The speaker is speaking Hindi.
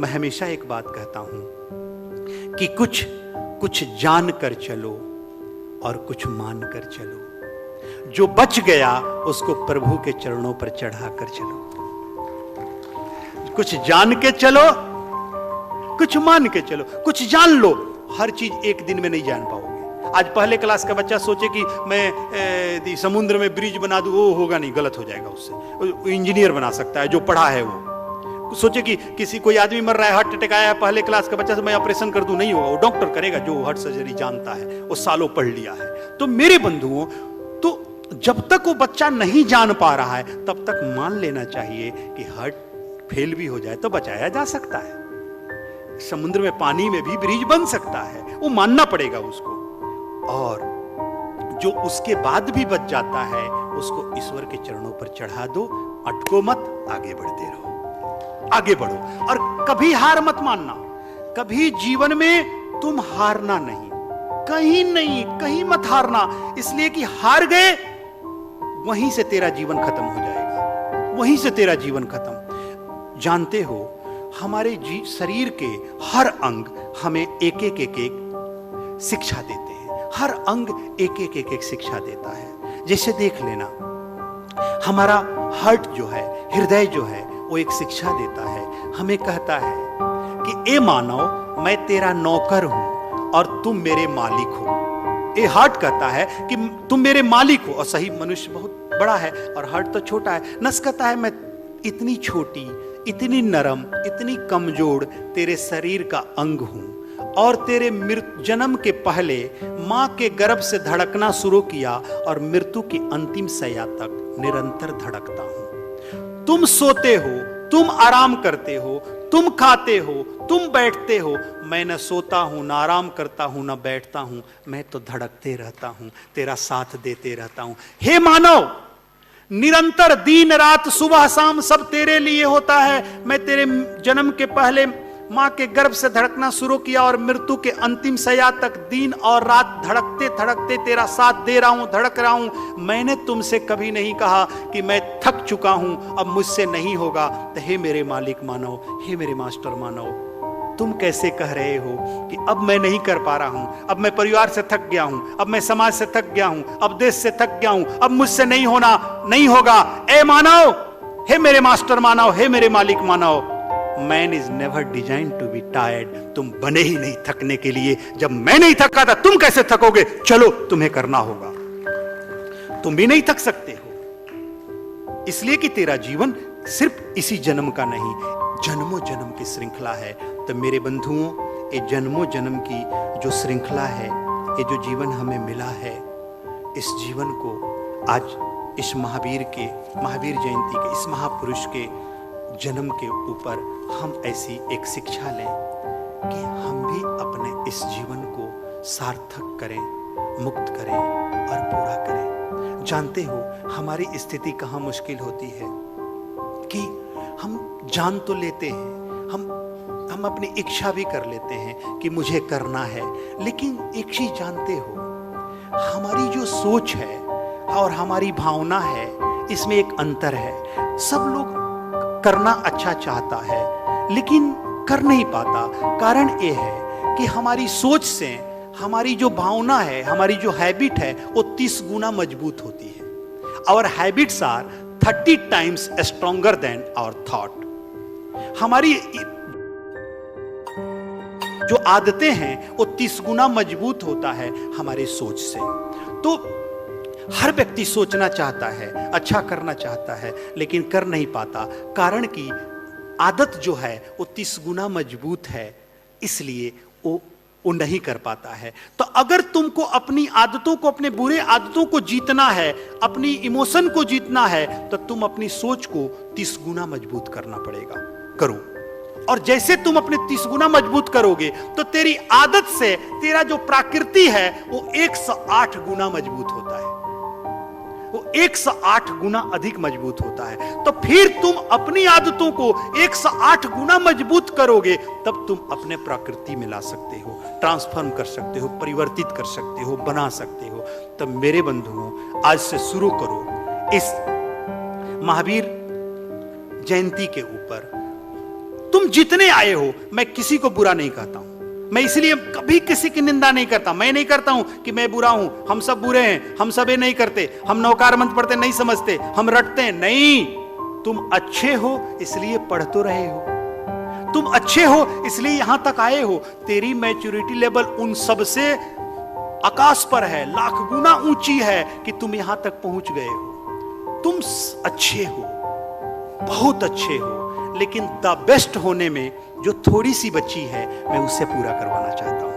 मैं हमेशा एक बात कहता हूं कि कुछ जान कर चलो और कुछ मान कर चलो। जो बच गया उसको प्रभु के चरणों पर चढ़ा कर चलो। कुछ जान के चलो, कुछ मान के चलो, कुछ जान लो। हर चीज एक दिन में नहीं जान पाओगे। आज पहले क्लास का बच्चा सोचे कि मैं समुद्र में ब्रिज बना दूं, वो होगा नहीं, गलत हो जाएगा। उससे इंजीनियर बना सकता है जो पढ़ा है। वो सोचे कि किसी कोई आदमी मर रहा है, हार्ट अटैक आया है, पहले क्लास का बच्चा से मैं ऑपरेशन कर दूं, नहीं होगा। वो डॉक्टर करेगा जो हार्ट सर्जरी जानता है, वो सालों पढ़ लिया है। तो मेरे बंधुओं, तो जब तक वो बच्चा नहीं जान पा रहा है तब तक मान लेना चाहिए कि हार्ट फेल भी हो जाए तो बचाया जा सकता है। समुद्र में, पानी में भी ब्रिज बन सकता है, वो मानना पड़ेगा उसको। और जो उसके बाद भी बच जाता है उसको ईश्वर के चरणों पर चढ़ा दो। अटको मत, आगे बढ़ते रहो, आगे बढ़ो। और कभी हार मत मानना। कभी जीवन में तुम हारना नहीं, कहीं मत हारना। इसलिए कि हार गए, वहीं से तेरा जीवन खत्म हो जाएगा, वहीं से तेरा जीवन खत्म। जानते हो, हमारे शरीर के हर अंग हमें एक एक शिक्षा देते हैं। हर अंग एक एक शिक्षा देता है। जैसे देख लेना, हमारा हार्ट जो है, हृदय जो है, वो एक शिक्षा देता है। हमें कहता है कि ए मानव, मैं तेरा नौकर हूं और तुम मेरे मालिक हो। ये हार्ट कहता है कि तुम मेरे मालिक हो। और सही, मनुष्य बहुत बड़ा है और हार्ट तो छोटा है। नस कहता है मैं इतनी छोटी, इतनी नरम, इतनी कमजोर तेरे शरीर का अंग हूं और तेरे जन्म के पहले मां के गर्भ से धड़कना शुरू किया और मृत्यु की अंतिम सया तक निरंतर धड़कता हूं। तुम सोते हो, तुम आराम करते हो, तुम खाते हो, तुम बैठते हो। मैं न सोता हूं, न आराम करता हूं, न बैठता हूं। मैं तो धड़कते रहता हूं, तेरा साथ देते रहता हूं। हे मानव, निरंतर दिन रात सुबह शाम सब तेरे लिए होता है। मैं तेरे जन्म के पहले मां के गर्भ से धड़कना शुरू किया और मृत्यु के अंतिम सया तक दिन और रात धड़कते धड़कते तेरा साथ दे रहा हूं, धड़क रहा हूं। मैंने तुमसे कभी नहीं कहा कि मैं थक चुका हूं, अब मुझसे नहीं होगा। तो हे मेरे मालिक मानव, हे मेरे मास्टर मानव, तुम कैसे कह रहे हो कि अब मैं नहीं कर पा रहा हूं, अब मैं परिवार से थक गया हूं, अब मैं समाज से थक गया हूं, अब देश से थक गया हूं, अब मुझसे नहीं होगा। ए मानव, हे मेरे मास्टर मानव, हे मेरे मालिक मानव, man is never design to be tired. तुम बने ही नहीं थकने के लिए। जब मैं नहीं थका था, तुम कैसे थकोगे? चलो, तुम्हें करना होगा। तुम भी नहीं थक सकते हो, इसलिए कि तेरा जीवन सिर्फ इसी जन्म का नहीं, जन्मों जन्म की श्रृंखला है। तो मेरे बंधुओं, ये जन्मों जन्म की जो श्रृंखला है, ये जो जीवन हमें मिला है, इस जीवन को आज इस महावीर जयंती के, इस महापुरुष के जन्म के ऊपर हम ऐसी एक शिक्षा लें कि हम भी अपने इस जीवन को सार्थक करें, मुक्त करें और पूरा करें। जानते हो, हमारी स्थिति कहाँ मुश्किल होती है कि हम जान तो लेते हैं, हम अपनी इच्छा भी कर लेते हैं कि मुझे करना है। लेकिन एक चीज जानते हो, हमारी जो सोच है और हमारी भावना है, इसमें एक अंतर है। सब लोग करना अच्छा चाहता है लेकिन कर नहीं पाता। कारण ये है कि हमारी सोच से हमारी जो भावना है, हमारी जो हैबिट है, वो 30 गुना मजबूत होती है। Our habits are 30 times stronger than our thought. हमारी जो आदतें हैं वो 30 गुना मजबूत होता है हमारे सोच से। तो हर व्यक्ति सोचना चाहता है, अच्छा करना चाहता है, लेकिन कर नहीं पाता। कारण कि आदत जो है वो 30 गुना मजबूत है, इसलिए वो नहीं कर पाता है। तो अगर तुमको अपनी आदतों को, अपने बुरे आदतों को जीतना है, अपनी इमोशन को जीतना है, तो तुम अपनी सोच को 30 गुना मजबूत करना पड़ेगा। करो, और जैसे तुम अपने 30 गुना मजबूत करोगे तो तेरी आदत से तेरा जो प्रकृति है वो 108 गुना मजबूत होता है, वो 108 गुना अधिक मजबूत होता है। तो फिर तुम अपनी आदतों को 108 गुना मजबूत करोगे, तब तुम अपने प्रकृति में ला सकते हो, ट्रांसफॉर्म कर सकते हो, परिवर्तित कर सकते हो, बना सकते हो। तब मेरे बंधुओं, आज से शुरू करो इस महावीर जयंती के ऊपर तुम जितने आए हो, मैं किसी को बुरा नहीं कहता हूं। मैं इसलिए कभी किसी की निंदा नहीं करता। मैं नहीं करता हूं कि मैं बुरा हूं, हम सब बुरे हैं, हम सब ये नहीं करते, हम नौकार मंत्र पढ़ते नहीं समझते, हम रटते हैं। नहीं, तुम अच्छे हो इसलिए पढ़ तो रहे हो, तुम अच्छे हो इसलिए यहां तक आए हो। तेरी मैच्योरिटी लेवल उन सब से आकाश पर है, लाख गुना ऊंची है कि तुम यहां तक पहुंच गए हो। तुम अच्छे हो, बहुत अच्छे हो, लेकिन द बेस्ट होने में जो थोड़ी सी बची है, मैं उससे पूरा करवाना चाहता हूं।